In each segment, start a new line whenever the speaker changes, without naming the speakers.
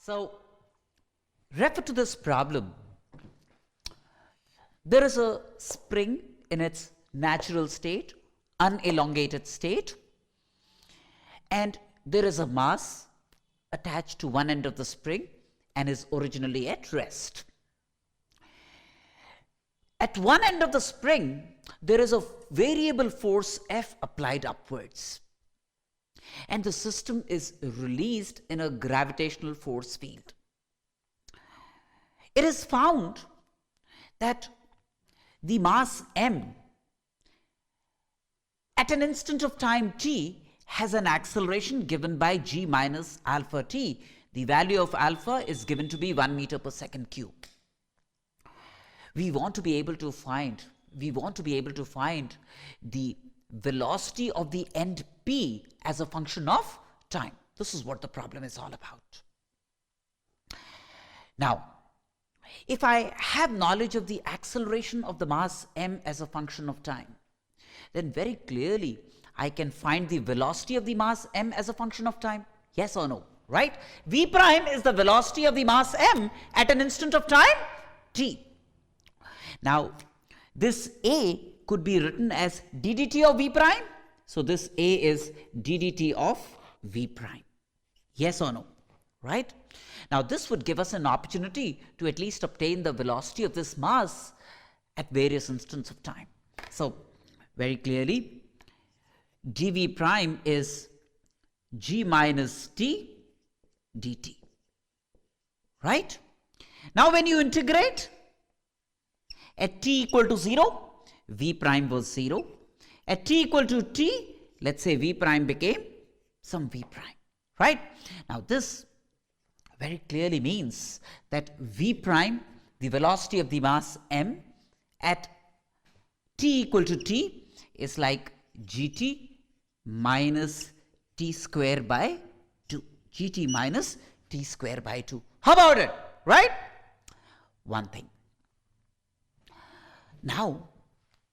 So, refer to this problem. There is a spring in its natural state, unelongated state, and there is a mass attached to one end of the spring and is originally at rest. At one end of the spring, there is a variable force F applied upwards, and the system is released in a gravitational force field. It is found that the mass m at an instant of time t has an acceleration given by g minus alpha t. The value of alpha is given to be 1 meter per second cube. We want to be able to find the velocity of the end p as a function of time. This is what the problem is all about. Now, if I have knowledge of the acceleration of the mass m as a function of time, then very clearly I can find the velocity of the mass m as a function of time. Yes or no? Right? V prime is the velocity of the mass m at an instant of time t. Now, this a could be written as d dt of v prime. So, this a is d dt of v prime. Yes or no? Right? Now, this would give us an opportunity to at least obtain the velocity of this mass at various instants of time. So, very clearly, dv prime is g minus t dt. Right? Now, when you integrate, at t equal to 0, v prime was 0. At t equal to t, let's say v prime became some v prime. Right? Now, this very clearly means that v prime, the velocity of the mass m, at t equal to t is like gt minus t square by 2. gt minus t square by 2. How about it? Right? One thing. Now,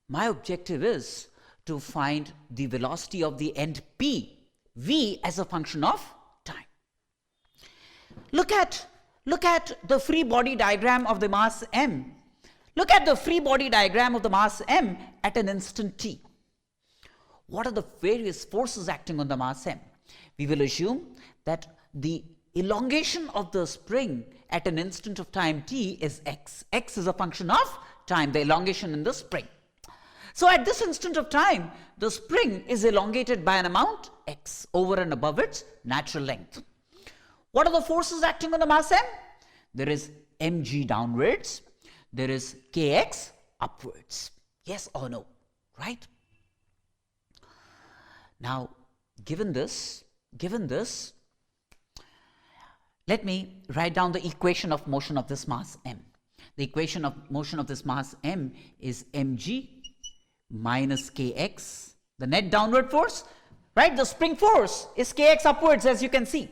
my objective is to find the velocity of the end p, v, as a function of time. Look at the free body diagram of the mass m. Look at the free body diagram of the mass m at an instant t. What are the various forces acting on the mass m? We will assume that the elongation of the spring at an instant of time t is x. X is a function of time, the elongation in the spring. So, at this instant of time, the spring is elongated by an amount x over and above its natural length. What are the forces acting on the mass m? There is mg downwards, there is kx upwards. Yes or no? Right? Now, given this, let me write down the equation of motion of this mass m. The equation of motion of this mass m is mg minus kx, the net downward force, right? The spring force is kx upwards, as you can see.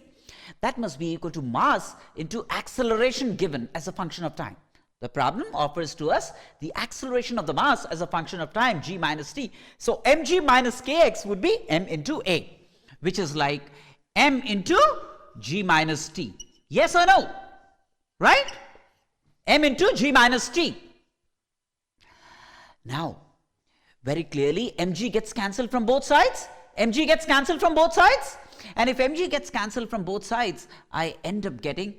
That must be equal to mass into acceleration given as a function of time. The problem offers to us the acceleration of the mass as a function of time, g minus t. So, mg minus kx would be m into a, which is like m into g minus t. Yes or no? Right? M into g minus t. Now, very clearly, mg gets cancelled from both sides. Mg gets cancelled from both sides. And if mg gets cancelled from both sides, I end up getting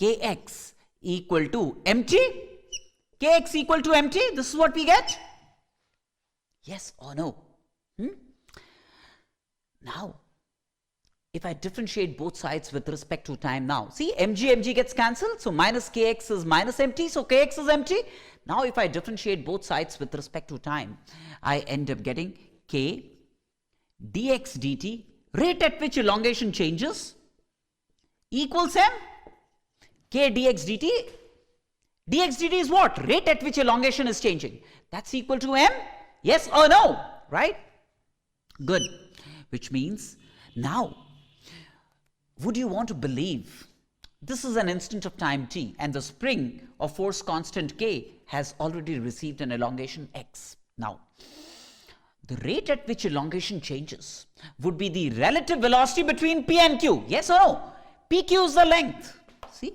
kx equal to mt. Kx equal to mt. This is what we get. Yes or no? Now, if I differentiate both sides with respect to time now, see, mg gets cancelled, so minus kx is minus mt, so kx is mt. Now, if I differentiate both sides with respect to time, I end up getting k dx dt, rate at which elongation changes, equals m, k dx dt. Dx dt is what? Rate at which elongation is changing. That's equal to m. Yes or no? Right? Good. Which means, now, would you want to believe this is an instant of time t and the spring of force constant k has already received an elongation x. Now, the rate at which elongation changes would be the relative velocity between p and q. Yes or no? pq is the length. See,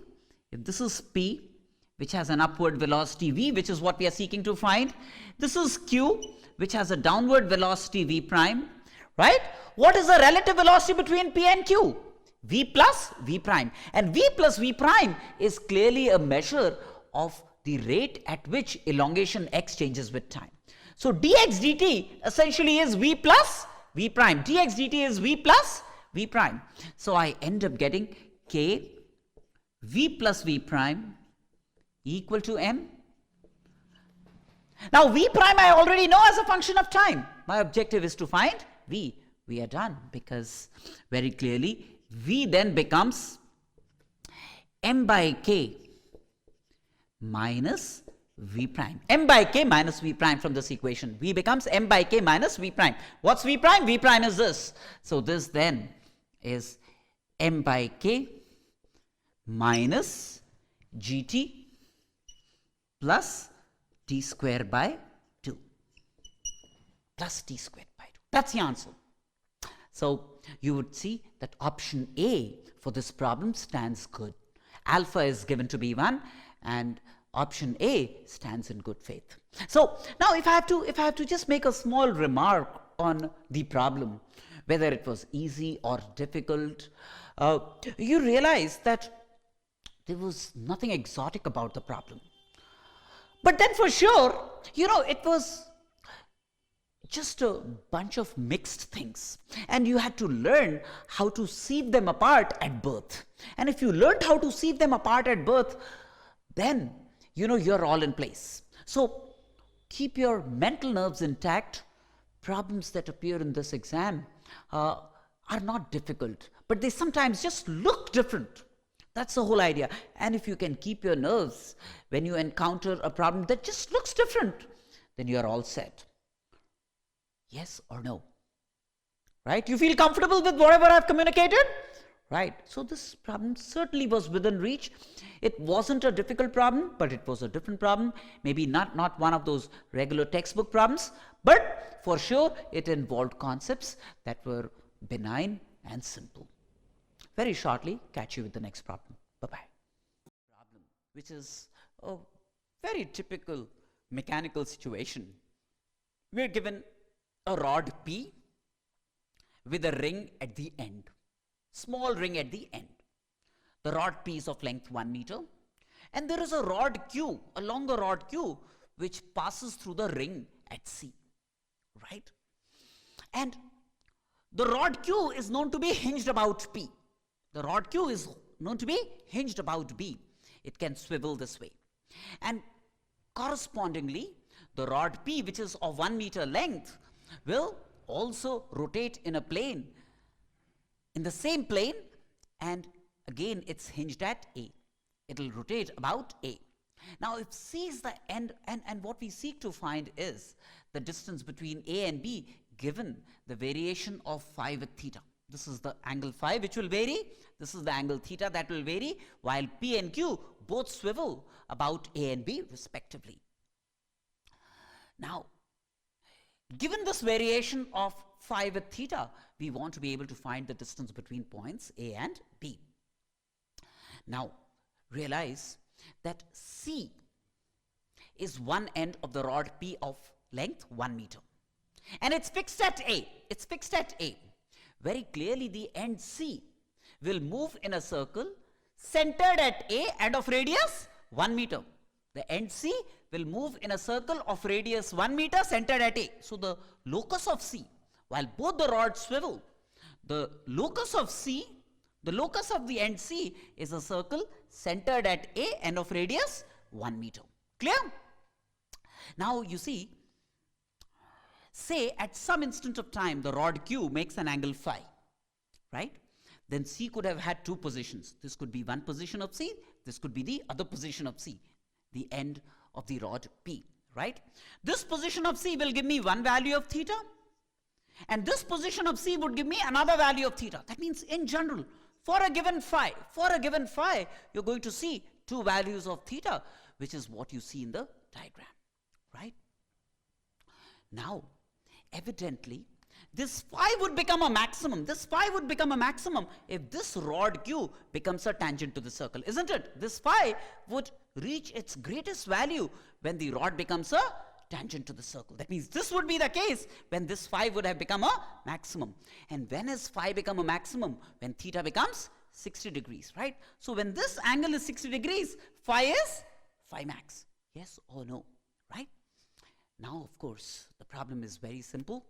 if this is P, which has an upward velocity V, which is what we are seeking to find, this is Q, which has a downward velocity V prime, right? What is the relative velocity between P and Q? V plus V prime. And V plus V prime is clearly a measure of the rate at which elongation x changes with time. So dx dt essentially is V plus V prime. Dx dt is V plus V prime. So I end up getting K V plus V prime equal to M. Now V prime I already know as a function of time. My objective is to find V. We are done, because very clearly V then becomes M by K minus V prime. M by K minus V prime from this equation. V becomes M by K minus V prime. What's V prime? V prime is this. So this then is M by K minus GT plus T square by 2. Plus T squared by 2. That's the answer. So you would see that option A for this problem stands good. Alpha is given to be 1 and option A stands in good faith. So now if I have to just make a small remark on the problem, whether it was easy or difficult, you realize that there was nothing exotic about the problem. But then for sure, it was just a bunch of mixed things, and you had to learn how to sieve them apart at birth. And if you learned how to sieve them apart at birth, then you're all in place. So keep your mental nerves intact. Problems that appear in this exam are not difficult, but they sometimes just look different. That's the whole idea. And if you can keep your nerves when you encounter a problem that just looks different, then you're all set. Yes or no? Right? You feel comfortable with whatever I've communicated? Right. So this problem certainly was within reach. It wasn't a difficult problem, but it was a different problem. Maybe not one of those regular textbook problems, but for sure it involved concepts that were benign and simple. Very shortly, catch you with the next problem. Bye-bye. Problem, which is a very typical mechanical situation. We're given a rod P with a ring at the end, small ring at the end. The rod P is of length 1 meter, and there is a rod Q, a longer rod Q, which passes through the ring at C, right? And the rod Q is known to be hinged about P. The rod Q is known to be hinged about B. It can swivel this way. And correspondingly, the rod P, which is of 1 meter length, will also rotate in a plane, in the same plane, and again it's hinged at A. It will rotate about A. Now if C is the end, and what we seek to find is the distance between A and B given the variation of phi with theta. This is the angle phi which will vary, this is the angle theta that will vary, while P and Q both swivel about A and B respectively. Now, given this variation of phi with theta, we want to be able to find the distance between points A and B. Now, realize that C is one end of the rod P of length 1 meter. And it's fixed at A. It's fixed at A. Very clearly, the end C will move in a circle centered at A and of radius 1 meter. The end C will move in a circle of radius 1 meter centered at A. So the locus of C, while both the rods swivel, the locus of C, the locus of the end C is a circle centered at A and of radius 1 meter. Clear? Now you see, say at some instant of time the rod Q makes an angle phi, right? Then C could have had two positions. This could be one position of C, this could be the other position of C, the end of the rod P, right? This position of C will give me one value of theta, and this position of C would give me another value of theta. That means in general, for a given phi, you're going to see two values of theta, which is what you see in the diagram, right? Now, evidently, this phi would become a maximum. This phi would become a maximum if this rod Q becomes a tangent to the circle, isn't it? This phi would reach its greatest value when the rod becomes a tangent to the circle. That means this would be the case when this phi would have become a maximum. And when has phi become a maximum? When theta becomes 60 degrees, right? So when this angle is 60 degrees, phi is phi max. Yes or no, right? Now, of course, the problem is very simple.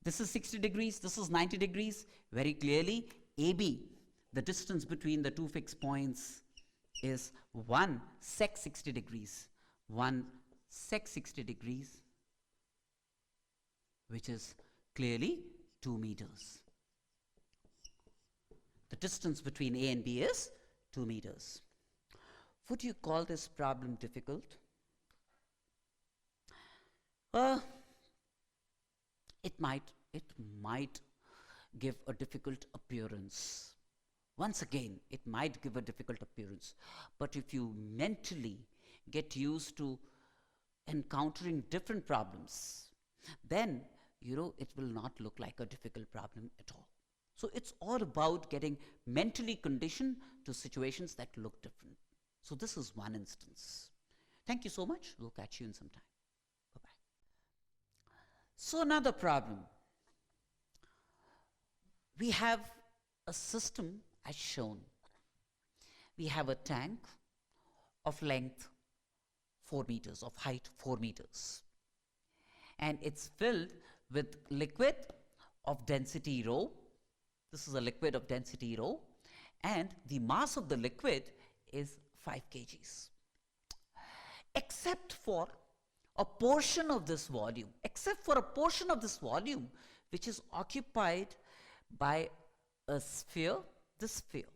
This is 60 degrees, this is 90 degrees. Very clearly, AB, the distance between the two fixed points, is 1 sec 60 degrees. 1 sec 60 degrees, which is clearly 2 meters. The distance between A and B is 2 meters. Would you call this problem difficult? It might give a difficult appearance. Once again, it might give a difficult appearance. But if you mentally get used to encountering different problems, then, it will not look like a difficult problem at all. So it's all about getting mentally conditioned to situations that look different. So this is one instance. Thank you so much. We'll catch you in some time. Bye-bye. So another problem. We have a system as shown. We have a tank of length 4 meters, of height 4 meters. And it's filled with liquid of density rho. This is a liquid of density rho. And the mass of the liquid is 5 kgs. Except for a portion of this volume, which is occupied by a sphere, this sphere,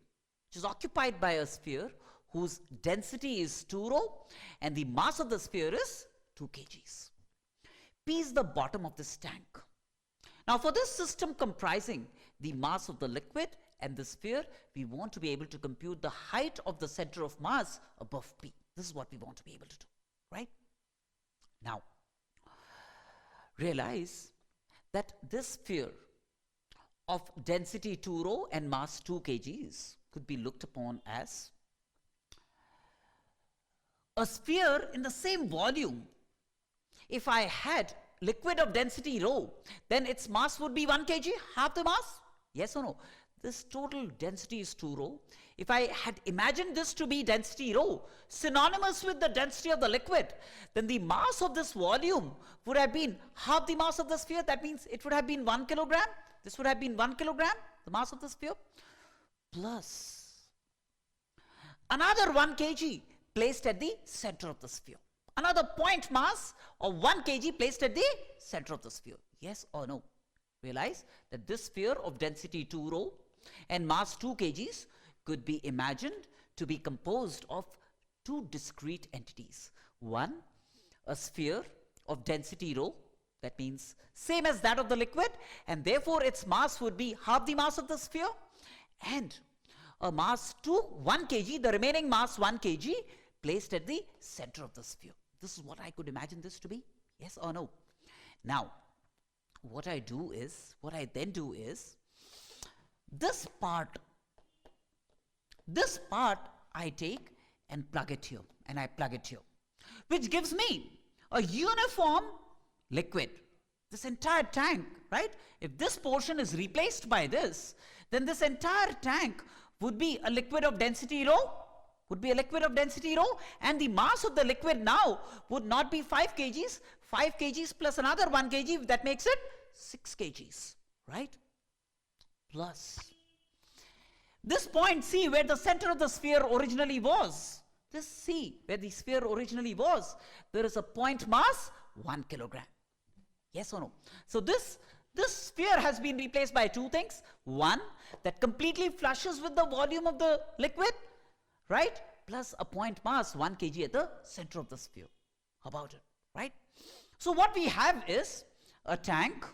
which is occupied by a sphere whose density is 2 rho and the mass of the sphere is 2 kgs. P is the bottom of this tank. Now for this system comprising the mass of the liquid and the sphere, we want to be able to compute the height of the center of mass above P. This is what we want to be able to do, right? Now, realize that this sphere of density 2 rho and mass 2 kgs could be looked upon as a sphere in the same volume. If I had liquid of density rho, then its mass would be 1 kg, half the mass? Yes or no? This total density is 2 rho. If I had imagined this to be density rho, synonymous with the density of the liquid, then the mass of this volume would have been half the mass of the sphere. That means it would have been 1 kilogram. This would have been 1 kilogram, the mass of the sphere, plus another 1 kg placed at the center of the sphere. Another point mass of 1 kg placed at the center of the sphere. Yes or no? Realize that this sphere of density 2 rho and mass 2 kgs could be imagined to be composed of 2 discrete entities. One, a sphere of density rho, that means same as that of the liquid, and therefore its mass would be half the mass of the sphere, and a mass 1 kg, the remaining mass 1 kg, placed at the center of the sphere. This is what I could imagine this to be. Yes or no? Now, what I then do is, this part I take and plug it here, and I plug it here, which gives me a uniform liquid. This entire tank, right? If this portion is replaced by this, then this entire tank would be a liquid of density rho, and the mass of the liquid now would not be 5 kgs, 5 kgs plus another 1 kg, that makes it 6 kgs, right? Plus this point C, where the center of the sphere originally was, this C, where the sphere originally was, there is a point mass 1 kilogram. Yes or no? So this sphere has been replaced by 2 things. One, that completely flushes with the volume of the liquid, right? Plus a point mass 1 kg at the center of the sphere. How about it, right? So what we have is a tank.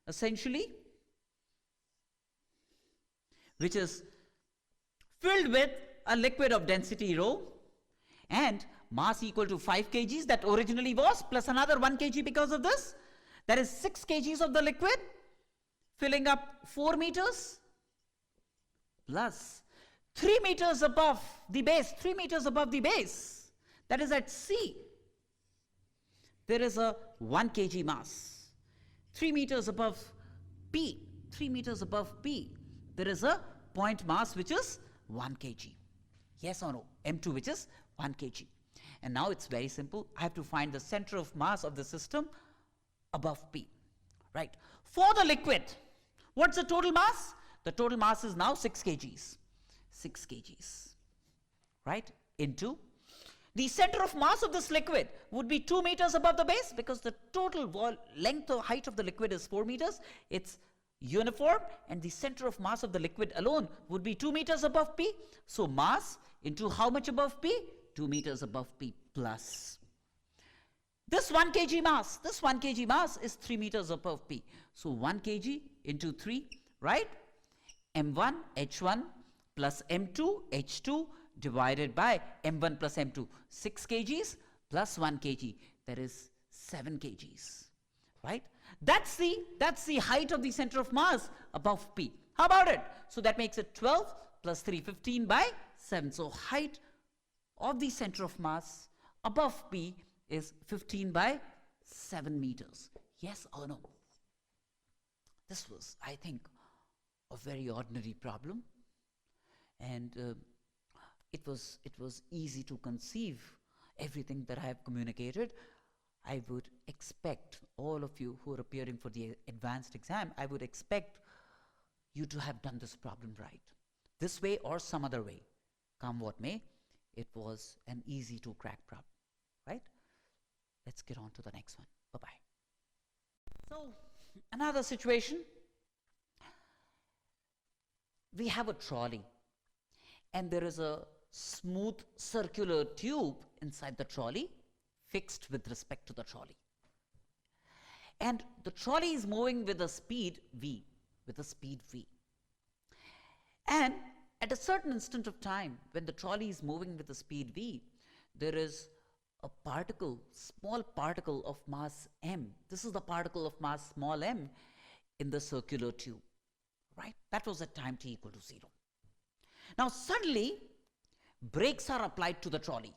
Essentially, which is filled with a liquid of density rho and mass equal to 5 kgs that originally was, plus another 1 kg because of this. That is 6 kgs of the liquid filling up 4 meters plus 3 meters above the base, 3 meters above the base. That is at C. There is a 1 kg mass. 3 meters above P, 3 meters above P, there is a point mass which is 1 kg. Yes or no? M2 which is 1 kg. And now it's very simple. I have to find the center of mass of the system above P. Right? For the liquid, what's the total mass? The total mass is now 6 kgs. 6 kgs. Right? Into the center of mass of this liquid would be 2 meters above the base, because the total length or height of the liquid is 4 meters. It's uniform, and the center of mass of the liquid alone would be 2 meters above P. So mass into how much above P? 2 meters above P plus. This 1 kg mass is 3 meters above P. So 1 kg into 3, right? M1 H1 plus M2 H2 divided by M1 plus M2. 6 kgs plus 1 kg. That is 7 kgs. Right? That's the height of the center of mass above P. How about it? So that makes it 12 plus 3, 15 by 7. So height of the center of mass above P is 15 by 7 meters. Yes or no? This was, I think, a very ordinary problem, and it was easy to conceive everything that I have communicated. I would expect all of you who are appearing for the advanced exam, I would expect you to have done this problem right. This way or some other way, come what may, it was an easy to crack problem, right? Let's get on to the next one. Bye-bye. So, another situation. We have a trolley, and there is a smooth circular tube inside the trolley, fixed with respect to the trolley. And the trolley is moving with a speed V, And at a certain instant of time, when the trolley is moving with a speed V, there is a particle, small particle of mass m. This is the particle of mass small m in the circular tube, right? That was at time t equal to 0. Now suddenly, brakes are applied to the trolley.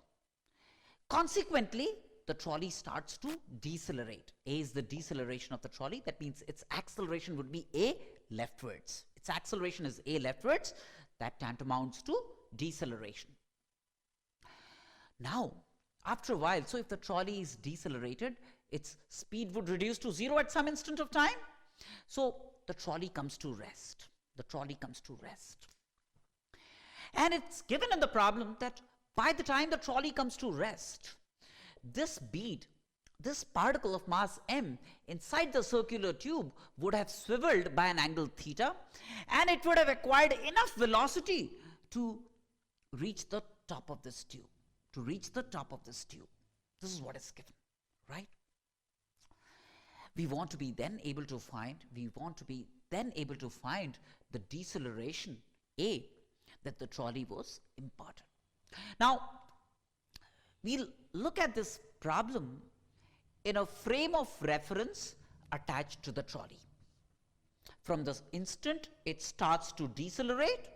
Consequently, the trolley starts to decelerate. A is the deceleration of the trolley. That means its acceleration would be A leftwards. Its acceleration is A leftwards. That tantamounts to deceleration. Now, after a while, so if the trolley is decelerated, its speed would reduce to 0 at some instant of time. So the trolley comes to rest. And it's given in the problem that by the time the trolley comes to rest, this bead, this particle of mass m inside the circular tube would have swiveled by an angle theta, and it would have acquired enough velocity to reach the top of this tube. This is what is given, right? We want to be then able to find the deceleration A that the trolley was imparted. Now, we'll look at this problem in a frame of reference attached to the trolley. From the instant it starts to decelerate,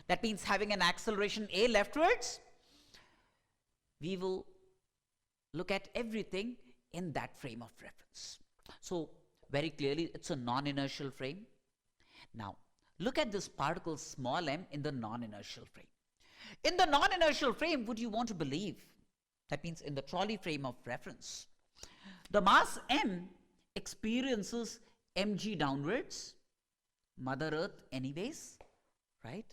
that means having an acceleration A leftwards, we will look at everything in that frame of reference. So, very clearly, it's a non-inertial frame. Now, look at this particle small m in the non-inertial frame. In the non-inertial frame, would you want to believe, that means in the trolley frame of reference, the mass m experiences mg downwards, Mother Earth anyways, right?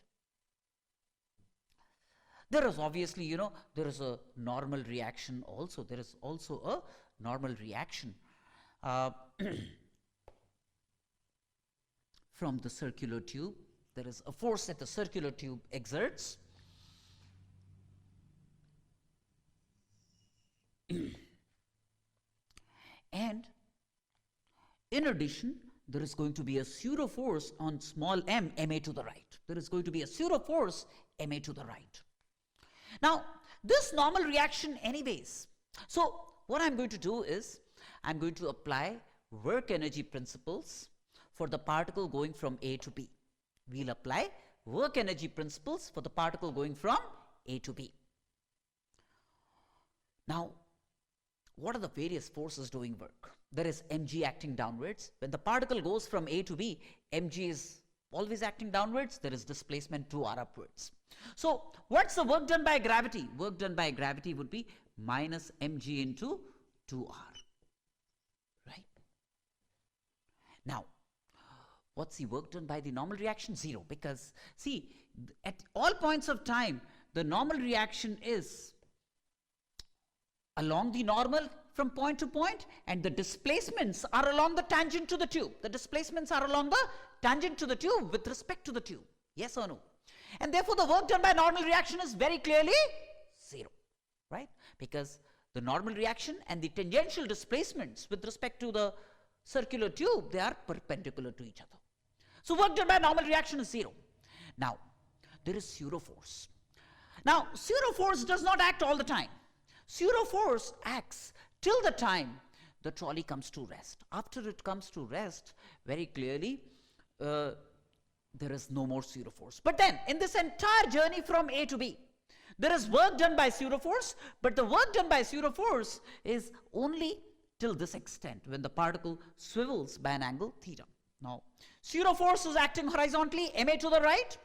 There is obviously, there is a normal reaction also. There is also a normal reaction from the circular tube. There is a force that the circular tube exerts. And in addition, there is going to be a pseudo force on small m, ma to the right. There is going to be a pseudo force, ma to the right. Now, this normal reaction anyways. So, what I'm going to do is, I'm going to apply work energy principles for the particle going from A to B. We'll apply work energy principles for the particle going from A to B. Now, what are the various forces doing work? There is mg acting downwards. When the particle goes from A to B, mg is always acting downwards. There is displacement 2r upwards. So, what's the work done by gravity? Work done by gravity would be minus mg into 2r. Right? Now, what's the work done by the normal reaction? 0. Because, see, at all points of time, the normal reaction is along the normal from point to point, and the displacements are along the tangent to the tube. The displacements are along the tangent to the tube with respect to the tube. Yes or no? And therefore, the work done by normal reaction is very clearly 0. Right? Because the normal reaction and the tangential displacements with respect to the circular tube, they are perpendicular to each other. So, work done by normal reaction is 0. Now, there is pseudo force. Now, pseudo force does not act all the time. Pseudo force acts till the time the trolley comes to rest. After it comes to rest, very clearly, there is no more pseudo force. But then, in this entire journey from A to B, there is work done by pseudo force, but the work done by pseudo force is only till this extent, when the particle swivels by an angle theta. Now, pseudo force is acting horizontally, ma to the right,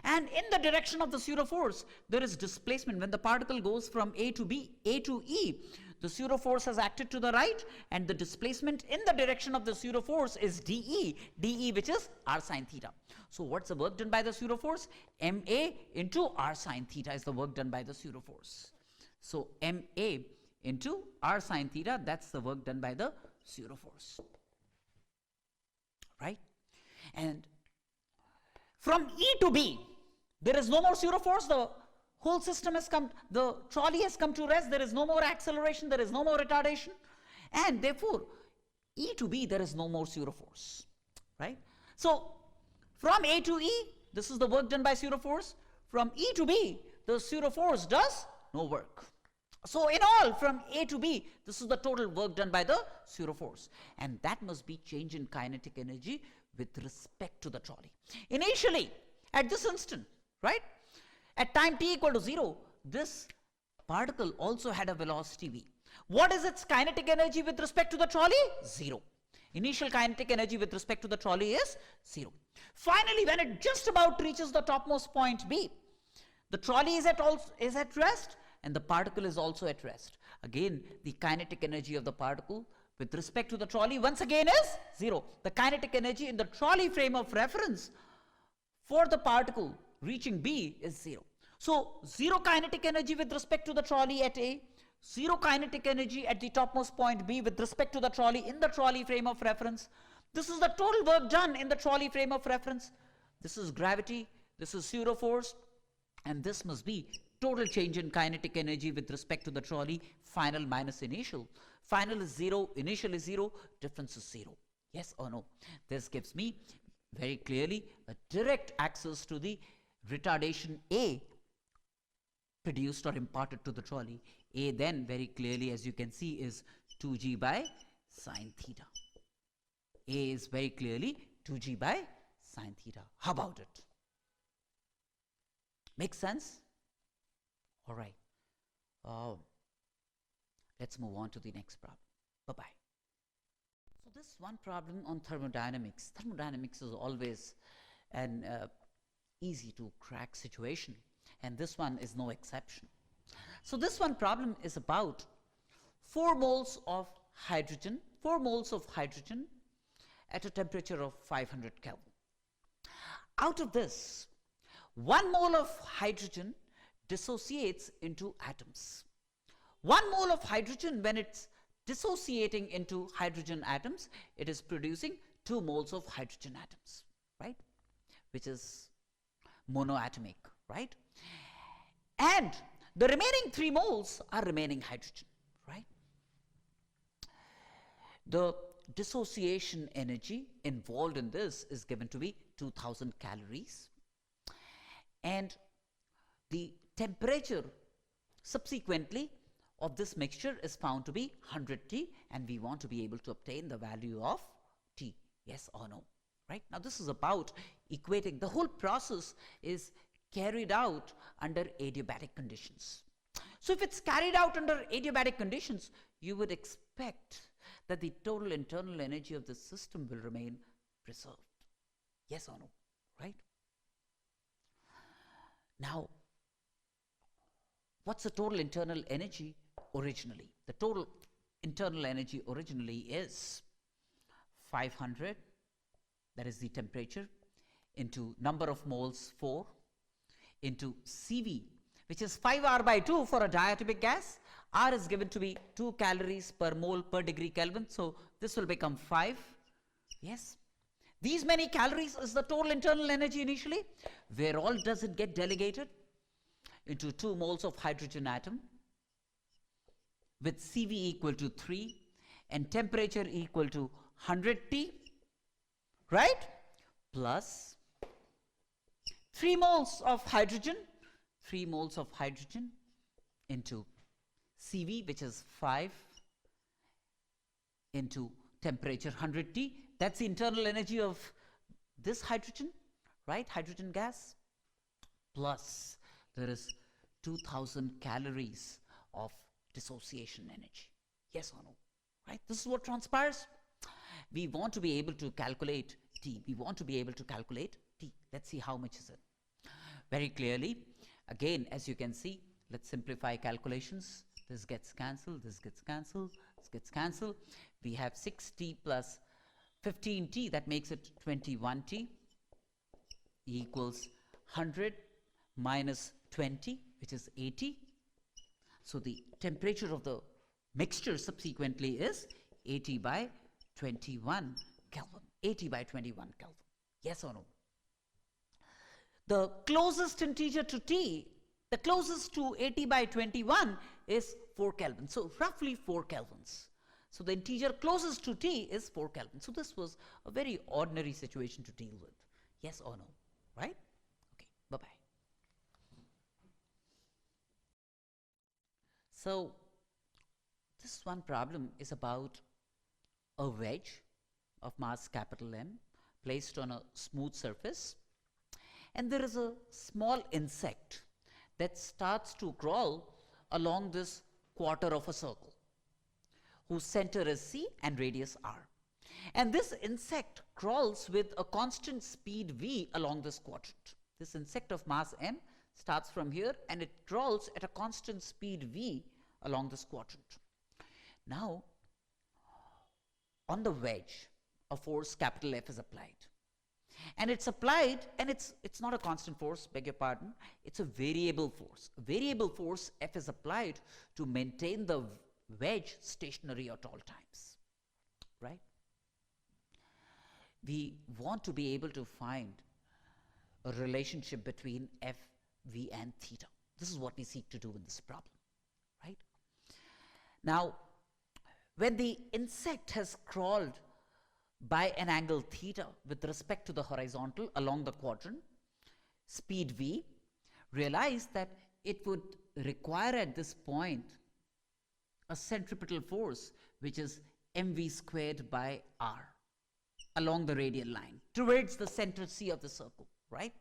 and in the direction of the pseudo force, there is displacement. When the particle goes from A to B, A to E, the pseudo force has acted to the right, and the displacement in the direction of the pseudo force is dE, which is r sine theta. So, what's the work done by the pseudo force? ma into r sine theta is the work done by the pseudo force. So, ma into r sine theta, that's the work done by the pseudo force. Right? And from E to B, there is no more pseudo force. The whole system has come, the trolley has come to rest. There is no more acceleration. There is no more retardation. And therefore, E to B, there is no more pseudo force. Right? So, from A to E, this is the work done by pseudo force. From E to B, the pseudo force does no work. So, in all, from A to B, this is the total work done by the pseudo force. And that must be change in kinetic energy with respect to the trolley. Initially, at this instant, right, at time t equal to 0, this particle also had a velocity v. What is its kinetic energy with respect to the trolley? 0. Initial kinetic energy with respect to the trolley is 0. Finally, when it just about reaches the topmost point B, the trolley is at rest, and the particle is also at rest. Again, the kinetic energy of the particle with respect to the trolley once again is 0. The kinetic energy in the trolley frame of reference for the particle reaching B is 0. So, 0 kinetic energy with respect to the trolley at A, 0 kinetic energy at the topmost point B with respect to the trolley in the trolley frame of reference. This is the total work done in the trolley frame of reference. This is gravity, this is pseudo force, and this must be total change in kinetic energy with respect to the trolley, final minus initial. Final is 0, initial is 0, difference is 0. Yes or no? This gives me very clearly a direct access to the retardation A produced or imparted to the trolley. A then very clearly, as you can see, is 2g by sine theta. A is very clearly 2g by sine theta. How about it? Make sense? All right. Let's move on to the next problem. Bye-bye. So this one problem on thermodynamics. Thermodynamics is always an easy to crack situation, and this one is no exception. So this one problem is about 4 moles of hydrogen at a temperature of 500 Kelvin. Out of this, 1 mole of hydrogen dissociates into atoms. 1 mole of hydrogen, when it's dissociating into hydrogen atoms, it is producing 2 moles of hydrogen atoms, right? Which is monoatomic, right? And the remaining 3 moles are remaining hydrogen, right? The dissociation energy involved in this is given to be 2000 calories. And the temperature subsequently of this mixture is found to be 100 T, and we want to be able to obtain the value of T. Yes or no? Right? Now this is about equating. The whole process is carried out under adiabatic conditions. So if it's carried out under adiabatic conditions, you would expect that the total internal energy of the system will remain preserved. Yes or no? Right? Now, what's the total internal energy originally? The total internal energy originally is 500, that is the temperature, into number of moles 4, into CV, which is 5R/2 for a diatomic gas. R is given to be 2 calories per mole per degree Kelvin, so this will become 5. Yes. These many calories is the total internal energy initially. Where all does it get delegated? Into 2 moles of hydrogen atom with CV equal to 3 and temperature equal to 100 T, right? Plus 3 moles of hydrogen, 3 moles of hydrogen into CV, which is 5 into temperature 100 T. That's the internal energy of this hydrogen, right? Hydrogen gas. Plus there is 2000 calories of dissociation energy. Yes or no? Right? This is what transpires. We want to be able to calculate T. We want to be able to calculate T. Let's see how much is it. Very clearly, again, as you can see, let's simplify calculations. This gets cancelled, this gets cancelled, this gets cancelled. We have 6T plus 15T, that makes it 21T, equals 100 minus 20, which is 80. So the temperature of the mixture subsequently is 80 by 21 Kelvin. 80 by 21 Kelvin. Yes or no? The closest integer to T, the closest to 80 by 21 is 4 Kelvin. So roughly 4 Kelvins. So the integer closest to T is 4 Kelvin. So this was a very ordinary situation to deal with. Yes or no? Right? Okay, bye-bye. So this one problem is about a wedge of mass capital M placed on a smooth surface, and there is a small insect that starts to crawl along this quarter of a circle whose center is C and radius R. And this insect crawls with a constant speed V along this quadrant. This insect of mass M starts from here and it crawls at a constant speed V along this quadrant. Now, on the wedge, a force capital F is applied. And it's applied, and it's not a constant force, beg your pardon, it's a variable force. A variable force F is applied to maintain the wedge stationary at all times, right? We want to be able to find a relationship between F, V, and theta. This is what we seek to do in this problem, right? Now, when the insect has crawled by an angle theta with respect to the horizontal along the quadrant, speed V, realize that it would require at this point a centripetal force which is mv squared by r along the radial line towards the center C of the circle, right?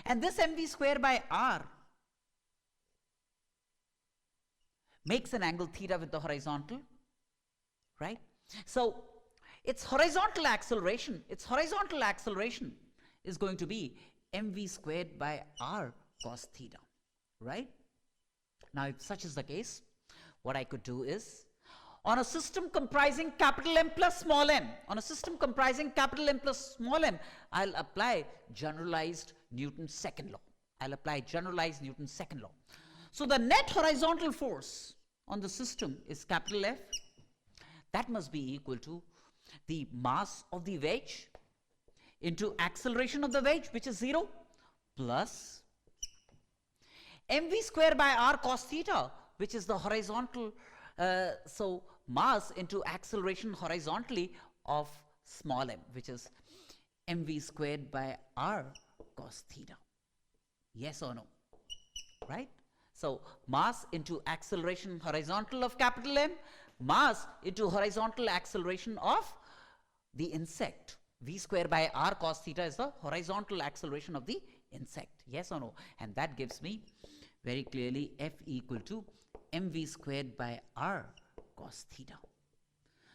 And this mv squared by r makes an angle theta with the horizontal, right? So its horizontal acceleration is going to be mv squared by r cos theta, right? Now, if such is the case, what I could do is, on a system comprising capital M plus small m, I'll apply generalized Newton's second law. So the net horizontal force on the system is capital F. That must be equal to the mass of the wedge into acceleration of the wedge, which is 0, plus mv square by r cos theta, which is the horizontal, so mass into acceleration horizontally of small m, which is mv squared by r cos theta. Yes or no? Right? So mass into acceleration horizontal of capital M, mass into horizontal acceleration of the insect. V square by r cos theta is the horizontal acceleration of the insect. Yes or no? And that gives me very clearly F equal to mv squared by r cos theta.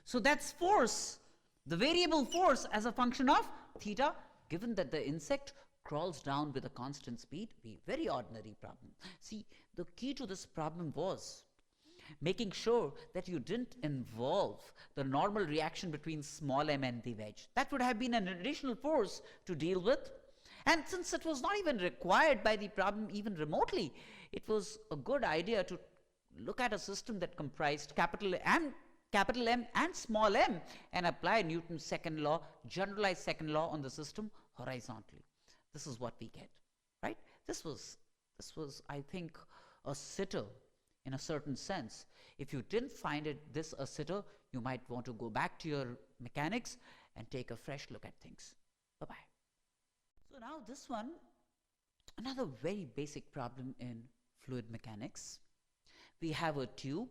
So that's force, the variable force as a function of theta, given that the insect crawls down with a constant speed. Be very ordinary problem. See, the key to this problem was making sure that you didn't involve the normal reaction between small m and the wedge. That would have been an additional force to deal with. And since it was not even required by the problem even remotely, it was a good idea to look at a system that comprised capital M and small m and apply Newton's second law, generalized second law on the system horizontally. This is what we get, right? This was, I think, a sitter in a certain sense. If you didn't find this a sitter, you might want to go back to your mechanics and take a fresh look at things. Bye-bye. So now this one, another very basic problem in fluid mechanics. We have a tube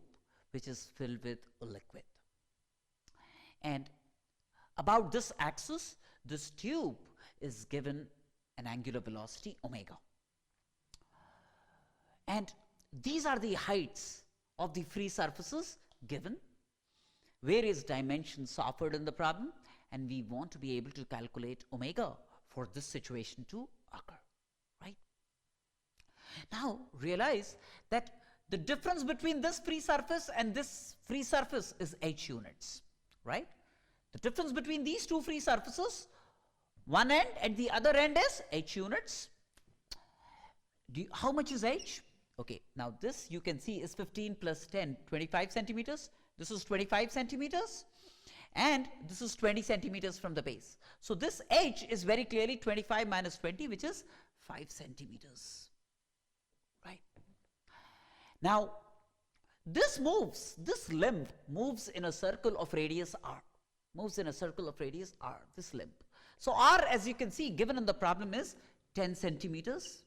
which is filled with a liquid. And about this axis, this tube is given an angular velocity omega. And these are the heights of the free surfaces given. Various dimensions offered in the problem, and we want to be able to calculate omega for this situation to occur, right? Now realize that the difference between this free surface and this free surface is h units, right? The difference between these two free surfaces, one end and the other end is h units. How much is h? Okay, now this you can see is 15 plus 10, 25 centimeters. This is 25 centimeters. And this is 20 centimeters from the base. So this h is very clearly 25 minus 20, which is 5 centimeters. Right? Now, this limb moves in a circle of radius r. This limb. So r, as you can see, given in the problem is 10 centimeters.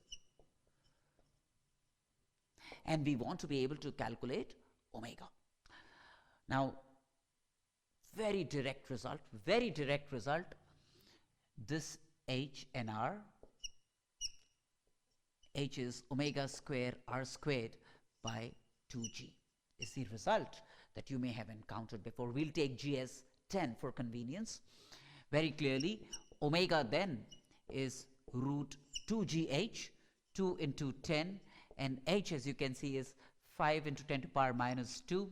And we want to be able to calculate omega. Now, very direct result. This h and r, h is omega square r squared by 2g is the result that you may have encountered before. We'll take g as 10 for convenience. Very clearly, omega then is root 2gh, 2 into 10, and h, as you can see, is 5 into 10 to the power minus 2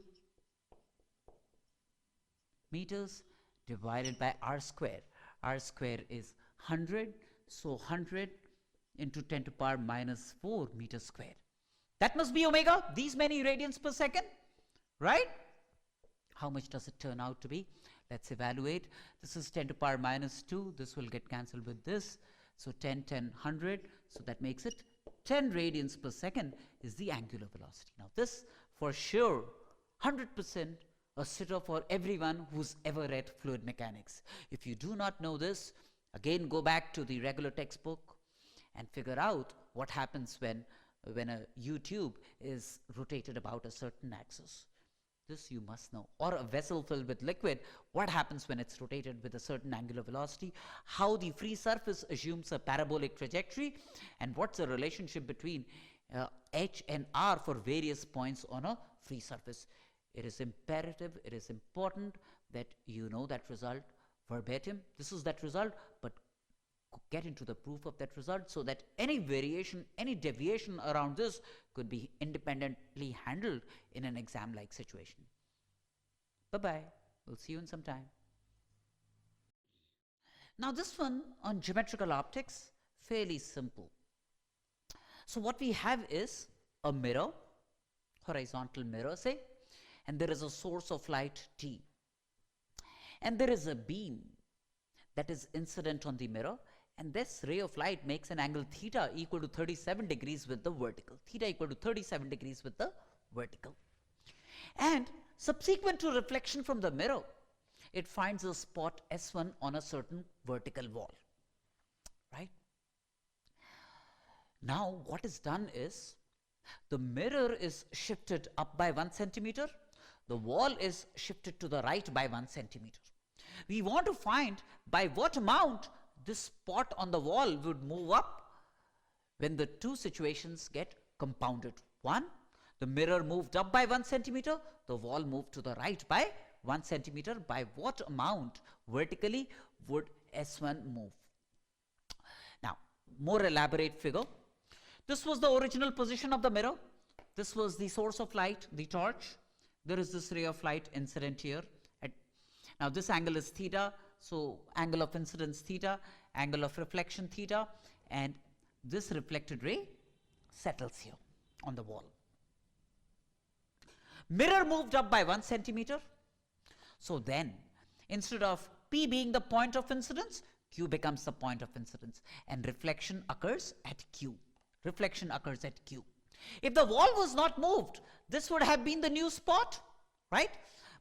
meters divided by r square. R square is 100, so 100 into 10 to the power minus 4 meters squared. That must be omega, these many radians per second, right? How much does it turn out to be? Let's evaluate. This is 10 to the power minus 2. This will get cancelled with this. So 10, 10, 100. So that makes it 10 radians per second is the angular velocity. Now this, for sure, 100% a sitter for everyone who's ever read fluid mechanics. If you do not know this, again go back to the regular textbook and figure out what happens when a U-tube is rotated about a certain axis. This you must know. Or a vessel filled with liquid, what happens when it's rotated with a certain angular velocity, how the free surface assumes a parabolic trajectory, and what's the relationship between h and r for various points on a free surface. It is imperative, it is important that you know that result verbatim. This is that result, but get into the proof of that result so that any variation, any deviation around this could be independently handled in an exam-like situation. Bye-bye. We'll see you in some time. Now this one on geometrical optics, fairly simple. So what we have is a mirror, horizontal mirror say, and there is a source of light T. And there is a beam that is incident on the mirror, and this ray of light makes an angle theta equal to 37 degrees with the vertical. Theta equal to 37 degrees with the vertical. And subsequent to reflection from the mirror, it finds a spot S1 on a certain vertical wall, right? Now what is done is, The mirror is shifted up by 1 centimeter. The wall is shifted to the right by 1 centimeter. We want to find by what amount this spot on the wall would move up when the two situations get compounded. 1, the mirror moved up by 1 centimeter, the wall moved to the right by 1 centimeter. By what amount vertically would S1 move? Now, more elaborate figure. This was the original position of the mirror. This was the source of light, the torch. There is this ray of light incident here. Now this angle is theta, so angle of incidence theta, angle of reflection theta, and this reflected ray settles here on the wall. Mirror moved up by 1 centimeter. So then, instead of P being the point of incidence, Q becomes the point of incidence, and reflection occurs at Q. Reflection occurs at Q. If the wall was not moved, this would have been the new spot, right?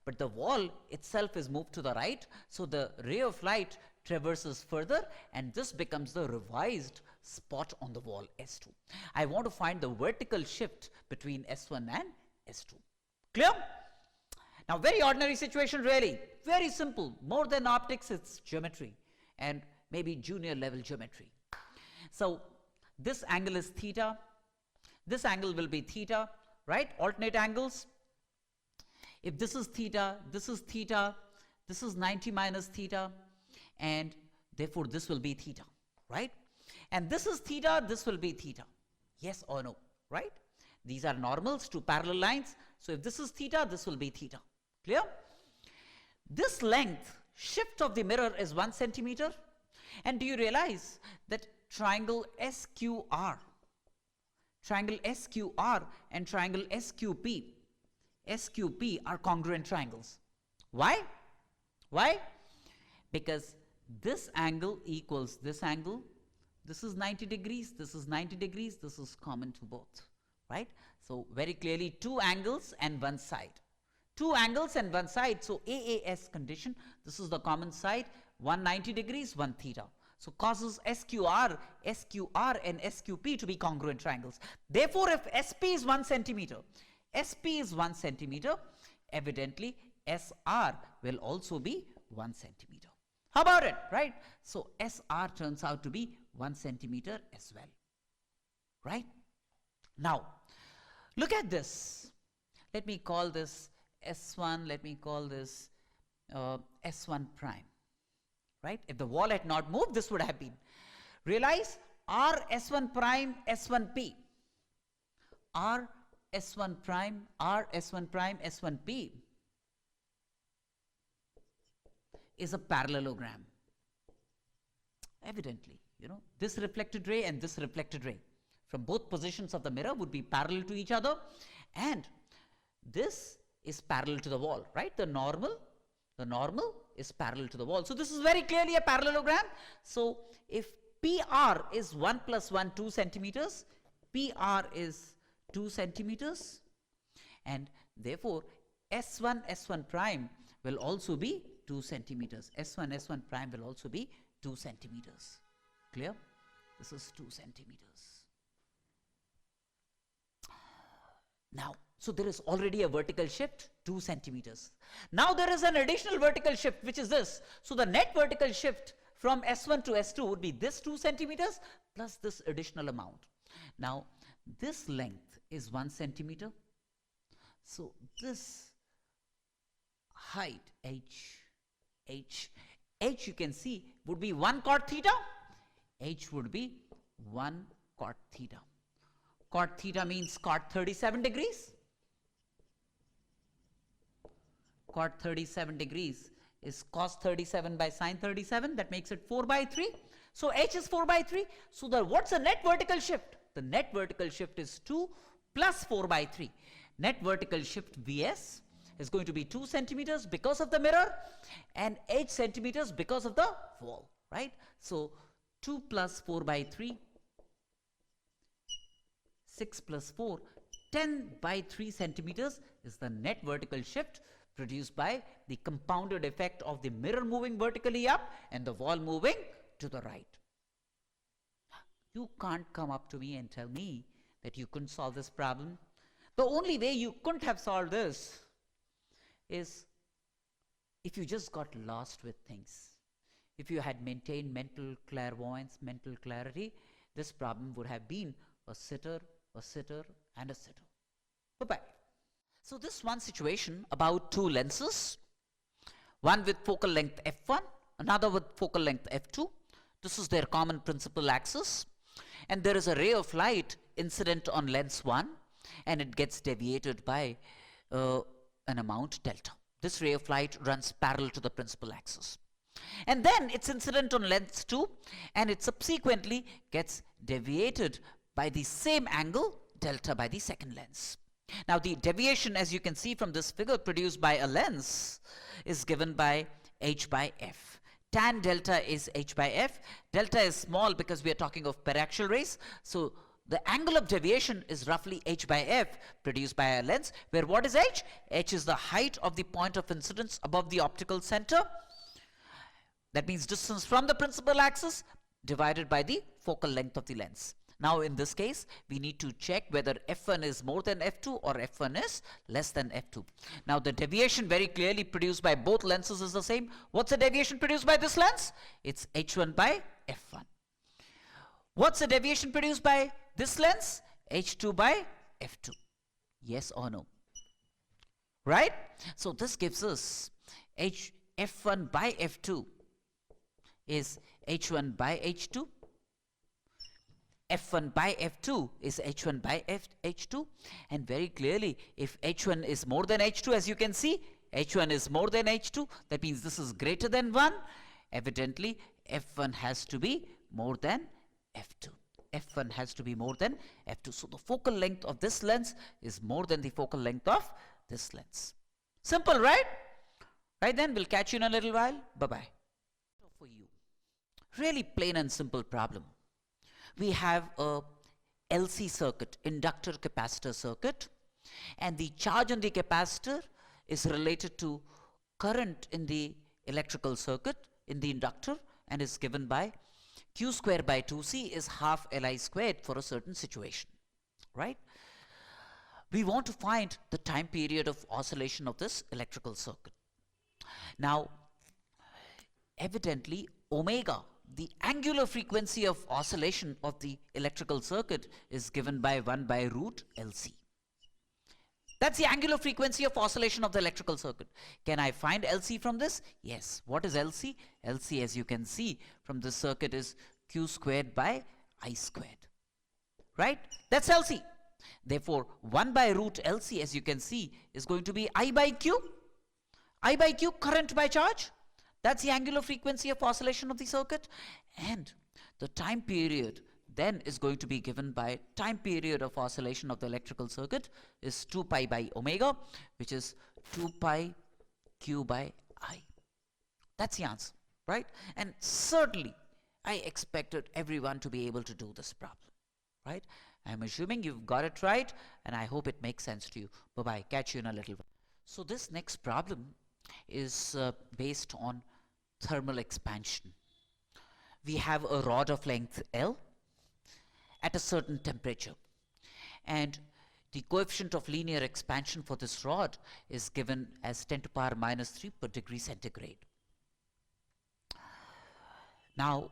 But the wall itself is moved to the right, so the ray of light traverses further, and this becomes the revised spot on the wall, S2. I want to find the vertical shift between S1 and S2. Clear? Now, very ordinary situation really, very simple. More than optics, it's geometry and maybe junior level geometry. So this angle is theta, this angle will be theta, right? Alternate angles. If this is theta, this is theta, this is 90 minus theta, and therefore this will be theta, right? And this is theta, this will be theta. Yes or no, right? These are normals to parallel lines. So if this is theta, this will be theta. Clear? This length shift of the mirror is 1 centimeter. And do you realize that triangle SQR and triangle SQP are congruent triangles? Why? Why? Because this angle equals this angle. This is 90 degrees, this is 90 degrees, this is common to both, right? So very clearly 2 angles and 1 side. 2 angles and 1 side, so AAS condition, this is the common side, 190 degrees, 1 theta. So causes SQR and SQP to be congruent triangles. Therefore, if SP is 1 centimeter, evidently SR will also be 1 centimeter. How about it, right? So SR turns out to be 1 centimeter as well, right? Now, look at this. Let me call this S1, let me call this S1 prime, right? If the wall had not moved, this would have been. Realize R S1 prime, S1P. R S1 prime, R S1 prime, S1P is a parallelogram. Evidently, you know, this reflected ray and this reflected ray from both positions of the mirror would be parallel to each other, and this is parallel to the wall, right? The normal is parallel to the wall. So this is very clearly a parallelogram. So if PR is 1 plus 1, 2 centimeters, PR is 2 centimeters, and therefore S1 prime will also be 2 centimeters. S1 prime will also be 2 centimeters. Clear? This is 2 centimeters. Now, so there is already a vertical shift, 2 centimeters. Now there is an additional vertical shift, which is this. So the net vertical shift from S1 to S2 would be this 2 centimeters plus this additional amount. Now, this length is 1 centimeter. So this height, H you can see would be 1 cot theta. H would be 1 cot theta. Cot theta means cot 37 degrees. Cot 37 degrees is cos 37 by sin 37. That makes it 4 by 3. So H is 4 by 3. So what's the net vertical shift? The net vertical shift is 2 plus 4 by 3. Net vertical shift Vs is going to be 2 centimeters because of the mirror and 8 centimeters because of the wall, right? So 2 plus 4 by 3, 6 plus 4, 10 by 3 centimeters is the net vertical shift produced by the compounded effect of the mirror moving vertically up and the wall moving to the right. You can't come up to me and tell me that you couldn't solve this problem? The only way you couldn't have solved this is if you just got lost with things. If you had maintained mental clairvoyance, mental clarity, this problem would have been a sitter, and a sitter. Bye-bye. So this one situation about two lenses, one with focal length f1, another with focal length f2. This is their common principal axis, and there is a ray of light incident on lens 1, and it gets deviated by an amount delta. This ray of light runs parallel to the principal axis. And then it's incident on lens 2, and it subsequently gets deviated by the same angle, delta, by the second lens. Now the deviation, as you can see from this figure, produced by a lens is given by h by f. Tan delta is h by f. Delta is small because we are talking of paraxial rays. So the angle of deviation is roughly h by f produced by a lens, where what is h? H is the height of the point of incidence above the optical center. That means distance from the principal axis divided by the focal length of the lens. Now in this case, we need to check whether f1 is more than f2 or f1 is less than f2. Now the deviation very clearly produced by both lenses is the same. What's the deviation produced by this lens? It's h1 by f1. What's the deviation produced by this lens? h2 by f2. Yes or no? Right? So this gives us f1 by f2 is h1 by h2. f1 by f2 is h1 by h2, and very clearly if h1 is more than h2, as you can see, h1 is more than h2, that means this is greater than 1. Evidently f1 has to be more than f2. f1 has to be more than f2. So the focal length of this lens is more than the focal length of this lens. Simple, right? Right then, we'll catch you in a little while. Bye-bye. For you, really plain and simple problem. We have a LC circuit, inductor capacitor circuit, and the charge on the capacitor is related to current in the electrical circuit in the inductor, and is given by Q square by 2C is half Li squared for a certain situation, right? We want to find the time period of oscillation of this electrical circuit. Now, evidently, omega, the angular frequency of oscillation of the electrical circuit, is given by 1 by root LC. That's the angular frequency of oscillation of the electrical circuit. Can I find LC from this? Yes. What is LC? LC, as you can see from this circuit, is Q squared by I squared. Right? That's LC. Therefore, 1 by root LC, as you can see, is going to be I by Q. I by Q, current by charge. That's the angular frequency of oscillation of the circuit. And the time period then is going to be given by time period of oscillation of the electrical circuit is 2 pi by omega, which is 2 pi Q by I. That's the answer, right? And certainly, I expected everyone to be able to do this problem, right? I'm assuming you've got it right, and I hope it makes sense to you. Bye-bye. Catch you in a little while. So this next problem is based on thermal expansion. We have a rod of length L at a certain temperature, and the coefficient of linear expansion for this rod is given as 10 to the power minus 3 per degree centigrade. Now,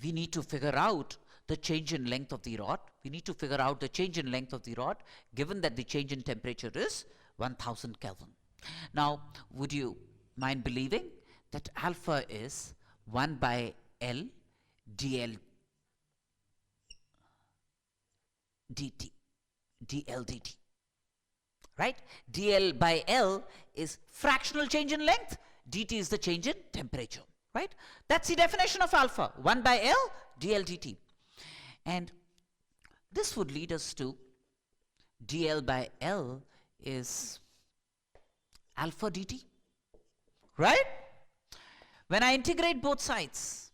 we need to figure out the change in length of the rod. We need to figure out the change in length of the rod given that the change in temperature is 1000 Kelvin. Now, would you mind believing that alpha is 1 by L dl dt, dl dt, right? dl by L is fractional change in length, dt is the change in temperature, right? That's the definition of alpha, 1 by L dl dt. And this would lead us to dl by L is alpha dt, right? When I integrate both sides,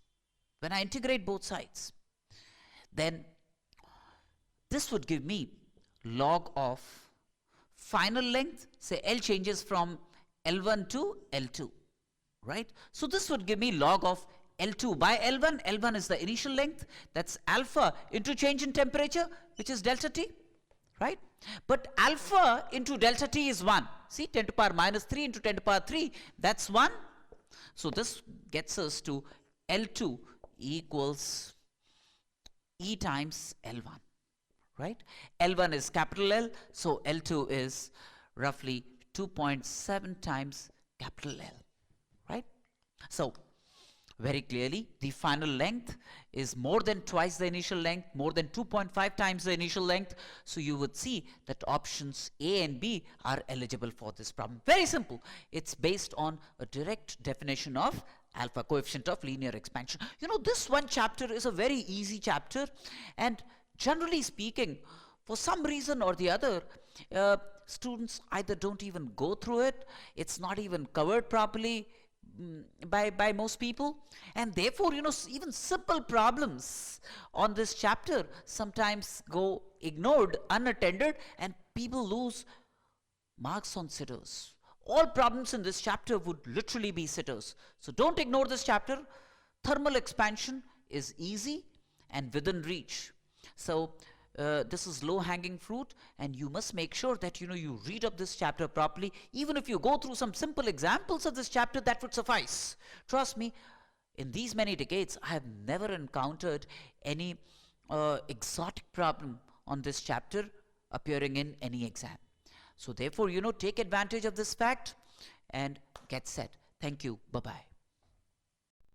then this would give me log of final length, say L changes from L1 to L2, right? So this would give me log of L2 by L1. L1 is the initial length. That's alpha into change in temperature, which is delta T, right? But alpha into delta T is 1. See, 10 to the power minus 3 into 10 to the power 3, that's 1. So this gets us to L2 equals E times L1, right? L1 is capital L, so L2 is roughly 2.7 times capital L, right? So very clearly, the final length is more than twice the initial length, more than 2.5 times the initial length. So you would see that options A and B are eligible for this problem. Very simple. It's based on a direct definition of alpha, coefficient of linear expansion. You know, this one chapter is a very easy chapter, and generally speaking, for some reason or the other, students either don't even go through it, it's not even covered properly by most people, and therefore, you know, even simple problems on this chapter sometimes go ignored, unattended, and people lose marks on sitters. All problems in this chapter would literally be sitters. So don't ignore this chapter. Thermal expansion is easy and within reach. So this is low-hanging fruit, and you must make sure that you read up this chapter properly. Even if you go through some simple examples of this chapter, that would suffice. Trust me, in these many decades, I have never encountered any exotic problem on this chapter appearing in any exam. So therefore, take advantage of this fact and get set. Thank you. Bye-bye.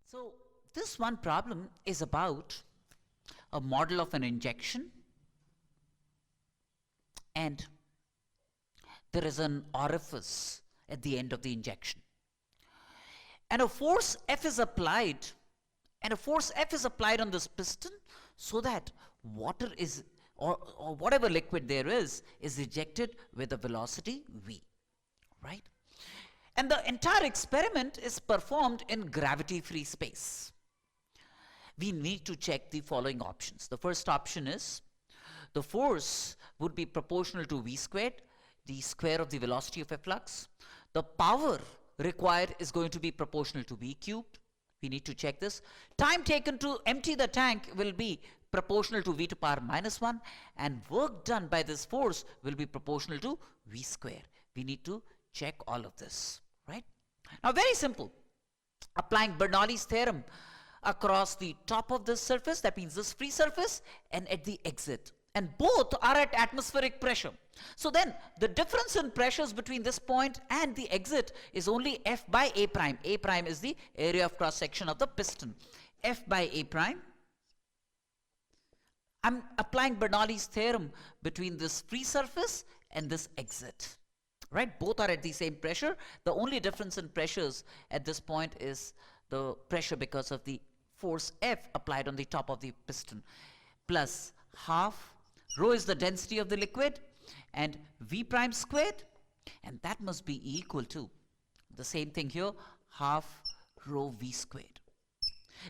So this one problem is about a model of an injection, and there is an orifice at the end of the injection, and a force F is applied, on this piston, so that water is or whatever liquid there is ejected with a velocity v, right? And the entire experiment is performed in gravity-free space. We need to check the following options. The first option is the force would be proportional to v squared, the square of the velocity of a flux. The power required is going to be proportional to v cubed. We need to check this. Time taken to empty the tank will be proportional to v to power minus 1, and work done by this force will be proportional to v square. We need to check all of this, right? Now, very simple. Applying Bernoulli's theorem across the top of this surface, that means this free surface, and at the exit, and both are at atmospheric pressure. So then the difference in pressures between this point and the exit is only F by A prime. A prime is the area of cross section of the piston. F by A prime. I'm applying Bernoulli's theorem between this free surface and this exit, right? Both are at the same pressure. The only difference in pressures at this point is the pressure because of the force F applied on the top of the piston, plus half rho is the density of the liquid, and v prime squared, and that must be equal to the same thing here, half rho v squared.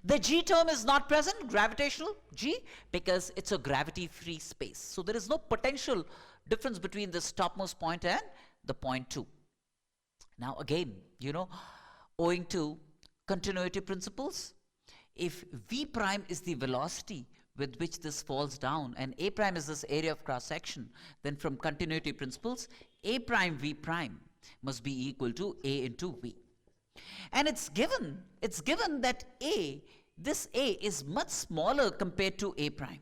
The G term is not present, gravitational G, because it's a gravity-free space. So there is no potential difference between this topmost point and the point 2. Now again, owing to continuity principles, if v prime is the velocity with which this falls down and A prime is this area of cross section, then from continuity principles, A prime V prime must be equal to A into V. And it's given that this A is much smaller compared to A prime,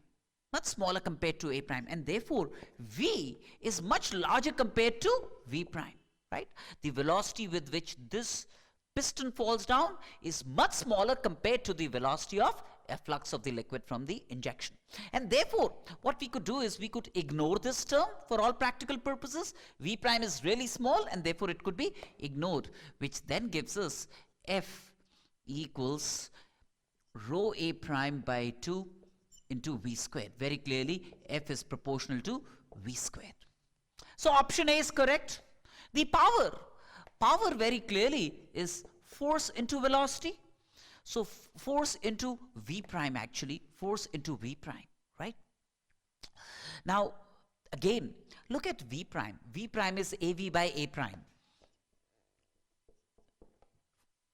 and therefore V is much larger compared to V prime, right? The velocity with which this piston falls down is much smaller compared to the velocity of a flux of the liquid from the injection. And therefore, what we could do is we could ignore this term for all practical purposes. V prime is really small, and therefore it could be ignored, which then gives us F equals rho A prime by 2 into V squared. Very clearly, F is proportional to V squared. So option A is correct. The power very clearly is force into velocity. So force into V prime, actually, force into V prime, right? Now, again, look at V prime. V prime is AV by A prime.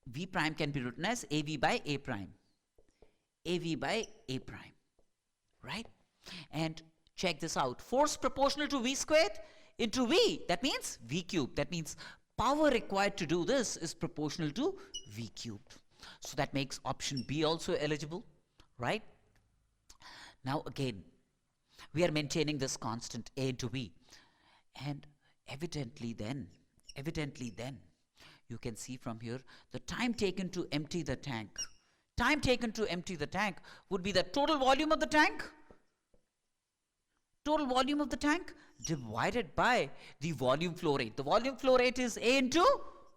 V prime can be written as AV by A prime. AV by A prime, right? And check this out. Force proportional to V squared into V, that means V cubed. That means power required to do this is proportional to V cubed. So that makes option B also eligible, right? Now again, we are maintaining this constant A into V. And evidently then, you can see from here, the time taken to empty the tank would be the total volume of the tank, divided by the volume flow rate. The volume flow rate is A into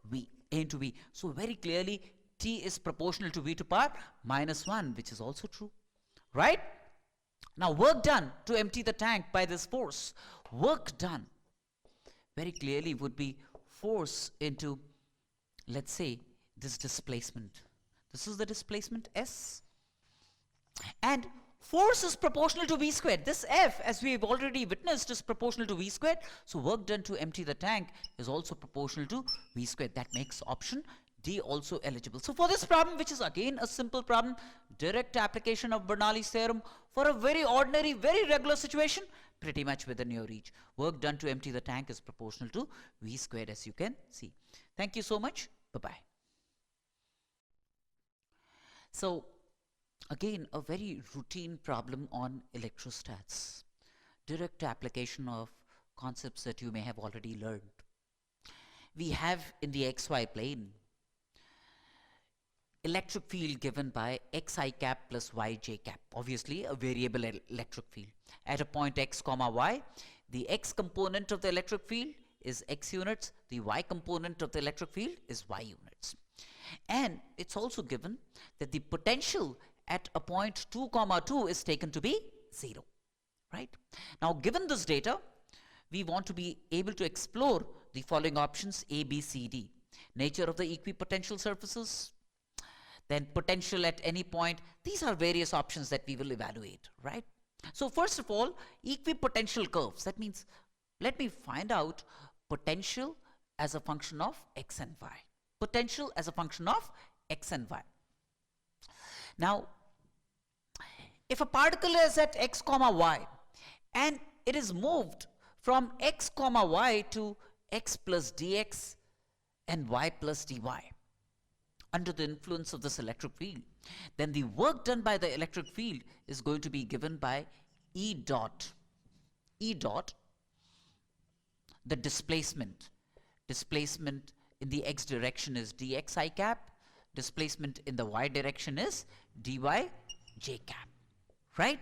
V. So very clearly, T is proportional to V to power -1, which is also true, right? Now work done to empty the tank by this force, work done very clearly would be force into, let's say, this displacement. This is the displacement S. And force is proportional to V squared. This F, as we have already witnessed, is proportional to V squared. So work done to empty the tank is also proportional to V squared. That makes option D also eligible. So for this problem, which is again a simple problem, direct application of Bernoulli's theorem for a very ordinary, very regular situation, pretty much within your reach. Work done to empty the tank is proportional to V squared, as you can see. Thank you so much. Bye-bye. So again, a very routine problem on electrostats. Direct application of concepts that you may have already learned. We have in the XY plane electric field given by xi cap plus yj cap, obviously a variable electric field. At a point x comma y, the x component of the electric field is x units, the y component of the electric field is y units. And it's also given that the potential at a point 2 comma 2 is taken to be 0, right? Now given this data, we want to be able to explore the following options A, B, C, D. Nature of the equipotential surfaces, then potential at any point. These are various options that we will evaluate, right? So first of all, equipotential curves. That means let me find out potential as a function of x and y. Potential as a function of x and y. Now, if a particle is at x comma y and it is moved from x comma y to x plus dx and y plus dy under the influence of this electric field, then the work done by the electric field is going to be given by E dot, the displacement in the x direction is dxi cap, displacement in the y direction is dy j cap, right?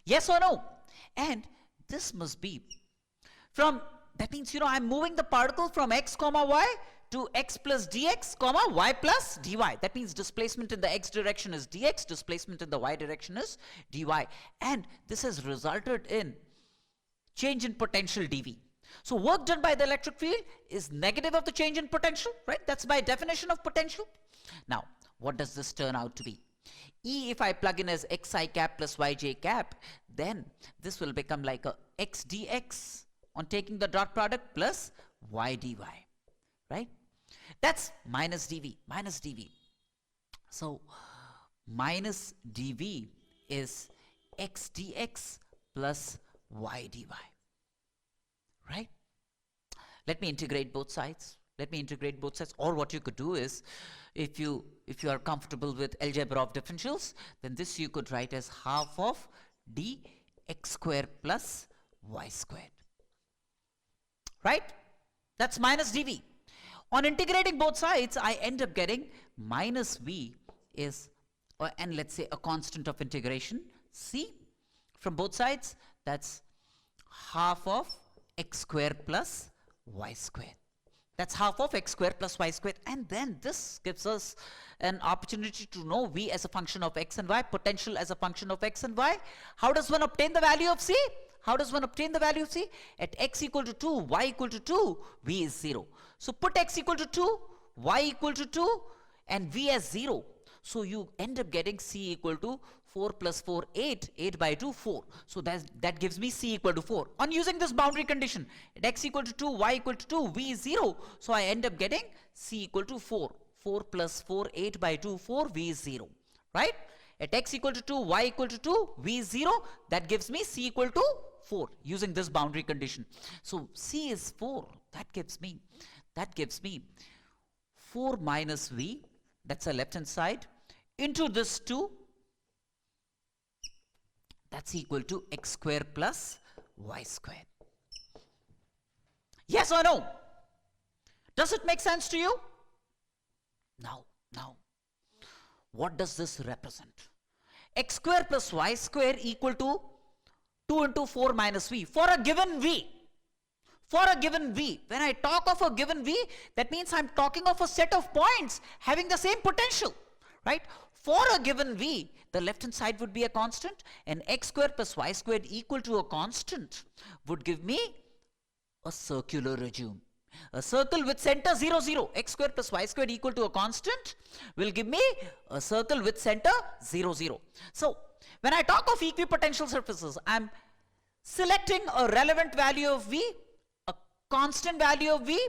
Yes or no? And this must be from, that means, you know, I'm moving the particle from x comma y to x plus dx comma y plus dy. That means displacement in the x direction is dx, displacement in the y direction is dy. And this has resulted in change in potential dV. So work done by the electric field is negative of the change in potential, right? That's by definition of potential. Now, what does this turn out to be? E, if I plug in as xi cap plus yj cap, then this will become like a x dx on taking the dot product plus y dy, right? That's minus dv. So minus dv is x dx plus y dy, right? Let me integrate both sides. Or what you could do is, if you are comfortable with algebra of differentials, then this you could write as half of dx squared plus y squared, right? That's minus dv. On integrating both sides, I end up getting minus v is, and let's say a constant of integration, c, from both sides. That's half of x squared plus y squared. That's half of x squared plus y squared. And then this gives us an opportunity to know v as a function of x and y, potential as a function of x and y. How does one obtain the value of c? At x equal to 2, y equal to 2, v is 0. So put x equal to 2, y equal to 2, and v as 0. So you end up getting c equal to 4 plus 4, 8, 8 by 2, 4. So that gives me c equal to 4. On using this boundary condition, at x equal to 2, y equal to 2, v is 0. So I end up getting c equal to 4. 4 plus 4, 8 by 2, 4, v is 0. Right? At x equal to 2, y equal to 2, v is 0. That gives me c equal to 4 using this boundary condition. So c is 4. That gives me 4 minus v, that's the left hand side, into this 2, that's equal to x square plus y square. Yes or no? Does it make sense to you? Now, what does this represent? X square plus y square equal to 2 into 4 minus v for a given v. For a given v. When I talk of a given v, that means I'm talking of a set of points having the same potential, right? For a given v, the left hand side would be a constant, and x squared plus y squared equal to a constant would give me a circular regime. A circle with center 0, 0. X squared plus y squared equal to a constant will give me a circle with center 0, 0. So, when I talk of equipotential surfaces, I'm selecting a relevant value of v, a constant value of v,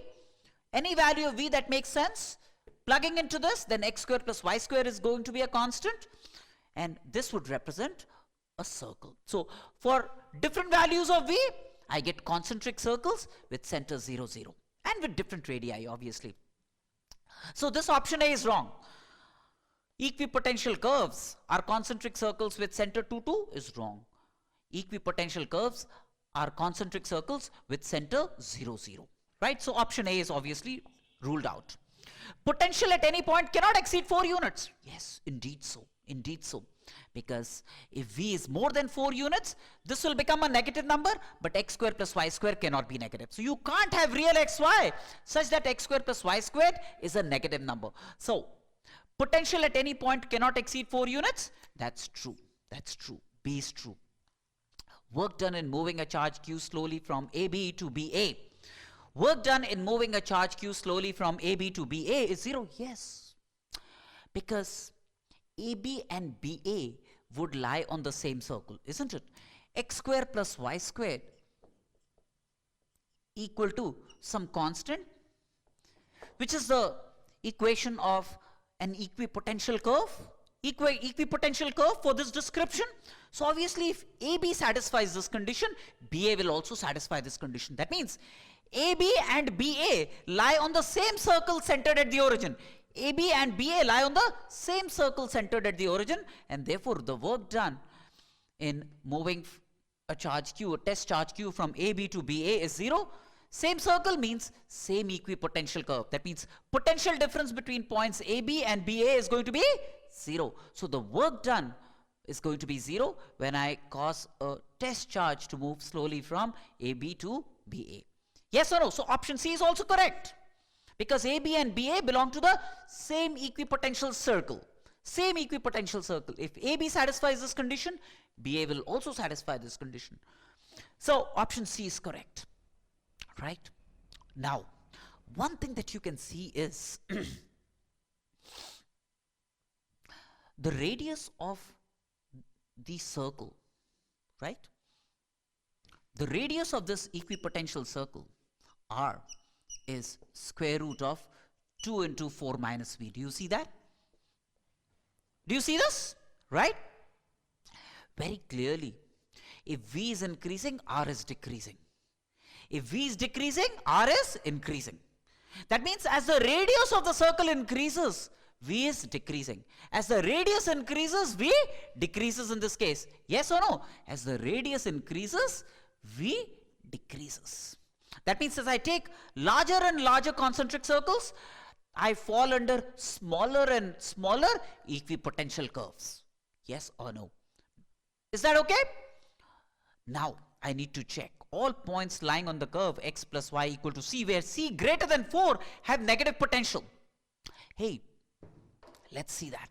any value of v that makes sense. Plugging into this, then x squared plus y squared is going to be a constant, and this would represent a circle. So, for different values of v, I get concentric circles with center 0, 0, and with different radii, obviously. So, this option A is wrong. Equipotential curves are concentric circles with center 2, 2 is wrong. Equipotential curves are concentric circles with center 0, 0. Right? So, option A is obviously ruled out. Potential at any point cannot exceed 4 units. Yes, indeed so. Indeed so. Because if v is more than 4 units, this will become a negative number, but x square plus y square cannot be negative. So you can't have real xy such that x square plus y squared is a negative number. So potential at any point cannot exceed 4 units. That's true. That's true. B is true. Work done in moving a charge q slowly from AB to BA. Work done in moving a charge q slowly from AB to BA is 0. Yes. Because AB and BA would lie on the same circle, isn't it? X square plus y squared equal to some constant, which is the equation of an equipotential curve. Equipotential curve for this description. So obviously if AB satisfies this condition, BA will also satisfy this condition. That means AB and BA lie on the same circle centered at the origin. AB and BA lie on the same circle centered at the origin, and therefore the work done in moving a charge q, a test charge q from AB to BA is 0. Same circle means same equipotential curve. That means potential difference between points AB and BA is going to be 0. So the work done is going to be 0 when I cause a test charge to move slowly from AB to BA. Yes or no? So option C is also correct. Because AB and BA belong to the same equipotential circle. Same equipotential circle. If AB satisfies this condition, BA will also satisfy this condition. So option C is correct. Right? Now, one thing that you can see is the radius of the circle, right? The radius of this equipotential circle, R, is square root of 2 into 4 minus v. Do you see that? Do you see this? Right? Very clearly, if v is increasing, R is decreasing. If v is decreasing, R is increasing. That means as the radius of the circle increases, v is decreasing. As the radius increases, v decreases in this case. Yes or no? As the radius increases, v decreases. That means as I take larger and larger concentric circles, I fall under smaller and smaller equipotential curves. Yes or no? Is that okay? Now, I need to check all points lying on the curve x plus y equal to c, where c greater than 4 have negative potential. Hey, let's see that.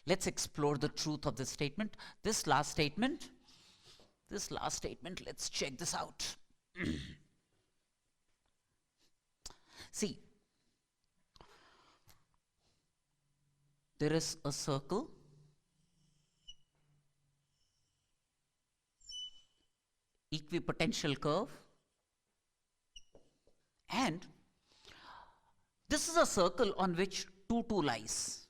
Let's explore the truth of this statement. This last statement, let's check this out. See, there is a circle equipotential curve, and this is a circle on which 2, 2 lies.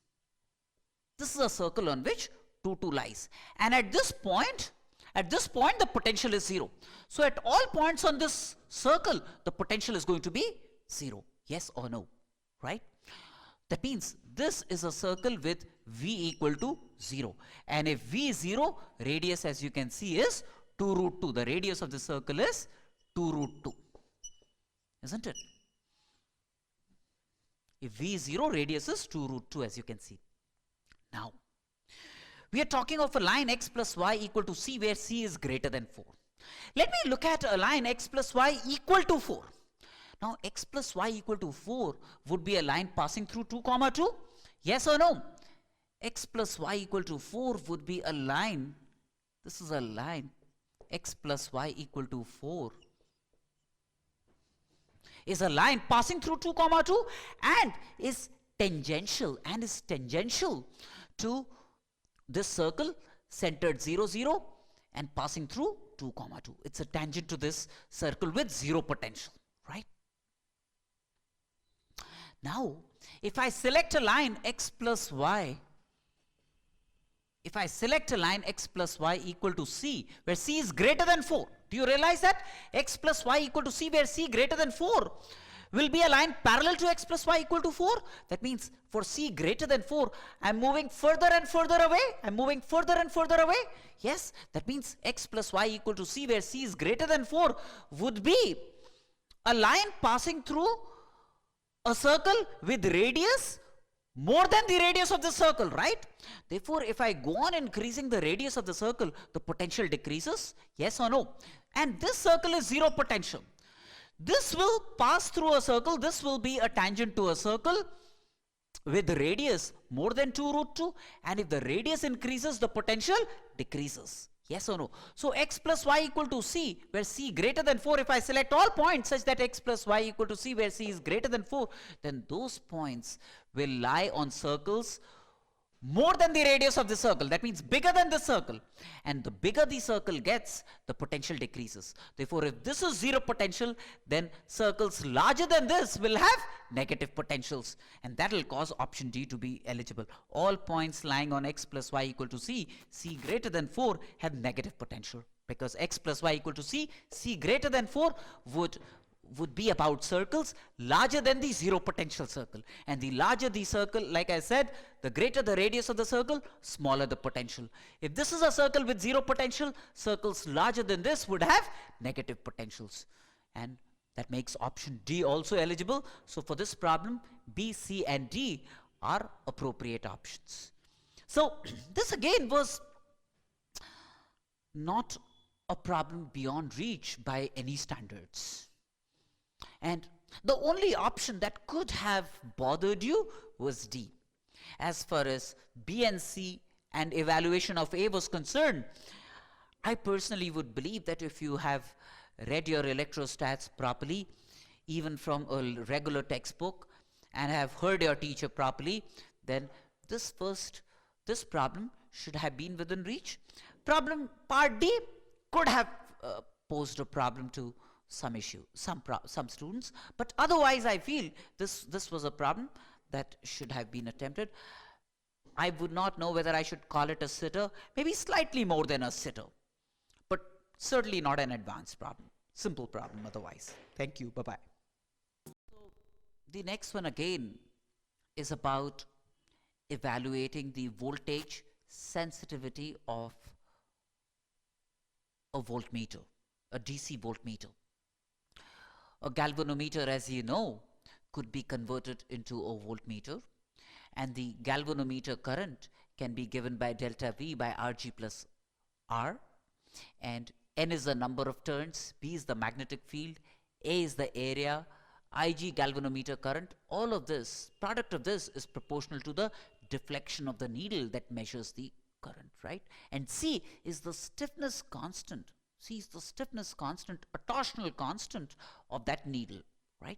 This is a circle on which 2 lies. And at this point the potential is 0. So at all points on this circle, the potential is going to be 0. Yes or no, right? That means this is a circle with V equal to 0. And if V is 0, radius, as you can see, is 2 root 2. The radius of the circle is 2 root 2. Isn't it? If V is 0, radius is 2 root 2, as you can see. Now, we are talking of a line x plus y equal to c, where c is greater than 4. Let me look at a line x plus y equal to 4. Now, x plus y equal to 4 would be a line passing through 2 comma 2. Yes or no? X plus y equal to 4 would be a line. This is a line. X plus y equal to 4 is a line passing through 2 comma 2 and is tangential to this circle centered 0 0 and passing through 2 comma 2. It's a tangent to this circle with 0 potential, right? Now, if I select a line x plus y, equal to c, where c is greater than 4, do you realize that? X plus y equal to c, where c greater than 4 will be a line parallel to x plus y equal to 4. That means for c greater than 4, I am moving further and further away. Yes, that means x plus y equal to c, where c is greater than 4, would be a line passing through a circle with radius more than the radius of the circle, right? Therefore, if I go on increasing the radius of the circle, the potential decreases. Yes or no? And this circle is 0 potential. This will pass through a circle. This will be a tangent to a circle with the radius more than 2 root 2. And if the radius increases, the potential decreases. Yes or no? So x plus y equal to c, where c greater than 4, if I select all points such that x plus y equal to c, where c is greater than 4, then those points will lie on circles more than the radius of the circle. That means bigger than the circle. And the bigger the circle gets, the potential decreases. Therefore, if this is 0 potential, then circles larger than this will have negative potentials. And that will cause option D to be eligible. All points lying on x plus y equal to c, c greater than 4 have negative potential. Because x plus y equal to c, c greater than 4 would be about circles larger than the 0 potential circle. And the larger the circle, like I said, the greater the radius of the circle, smaller the potential. If this is a circle with 0 potential, circles larger than this would have negative potentials. And that makes option D also eligible. So for this problem, B, C and D are appropriate options. So this again was not a problem beyond reach by any standards. And the only option that could have bothered you was D. As far as B and C and evaluation of A was concerned, I personally would believe that if you have read your electrostats properly, even from a regular textbook, and have heard your teacher properly, then this problem should have been within reach. Problem part D could have posed a problem to some students, but otherwise I feel this was a problem that should have been attempted. I would not know whether I should call it a sitter, maybe slightly more than a sitter, but certainly not an advanced problem, simple problem otherwise. Thank you, bye-bye. So the next one again is about evaluating the voltage sensitivity of a voltmeter, a DC voltmeter. A galvanometer, as you know, could be converted into a voltmeter, and the galvanometer current can be given by delta V by Rg plus R, and N is the number of turns, B is the magnetic field, A is the area, Ig galvanometer current. All of this, product of this is proportional to the deflection of the needle that measures the current, right? And C is the stiffness constant. C is the stiffness constant, a torsional constant of that needle, right?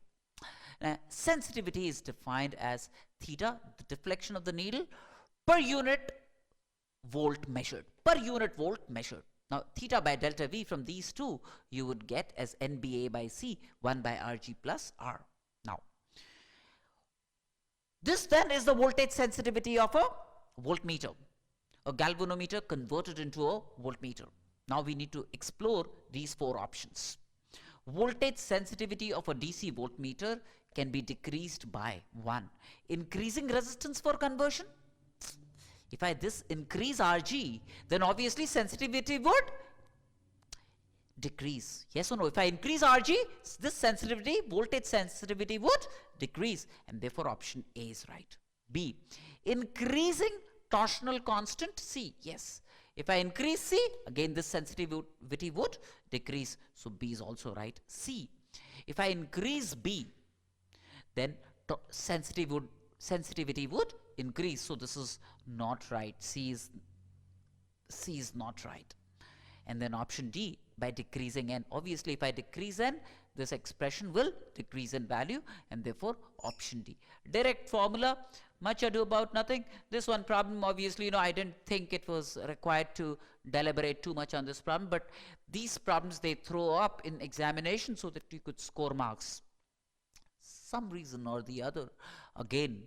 Sensitivity is defined as theta, the deflection of the needle, per unit volt measured. Now, theta by delta V from these two, you would get as NBA by C, 1 by Rg plus R. Now, this then is the voltage sensitivity of a voltmeter. a galvanometer converted into a voltmeter. Now we need to explore these four options. Voltage sensitivity of a DC voltmeter can be decreased by 1. Increasing resistance for conversion. If I increase Rg, then obviously sensitivity would decrease. Yes or no? If I increase Rg, this sensitivity, voltage sensitivity would decrease, and therefore option A is right. B, increasing torsional constant C. Yes. If I increase C, again this sensitivity would decrease. So B is also right. C. If I increase B, then sensitivity would increase. So this is not right. C is not right. And then option D, by decreasing n. Obviously, if I decrease n, this expression will decrease in value, and therefore option D. Direct formula, much ado about nothing. This one problem, obviously, I didn't think it was required to deliberate too much on this problem, but these problems they throw up in examination so that you could score marks. Some reason or the other. Again,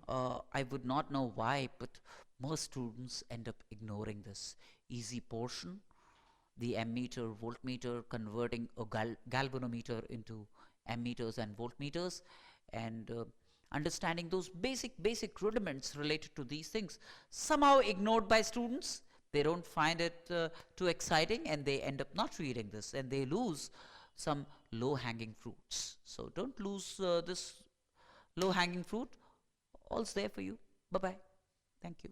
I would not know why, but most students end up ignoring this easy portion, the ammeter, voltmeter, converting a galvanometer into ammeters and voltmeters, and understanding those basic rudiments related to these things, somehow ignored by students. They don't find it too exciting, and they end up not reading this, and they lose some low-hanging fruits. So don't lose this low-hanging fruit. All's there for you. Bye-bye. Thank you.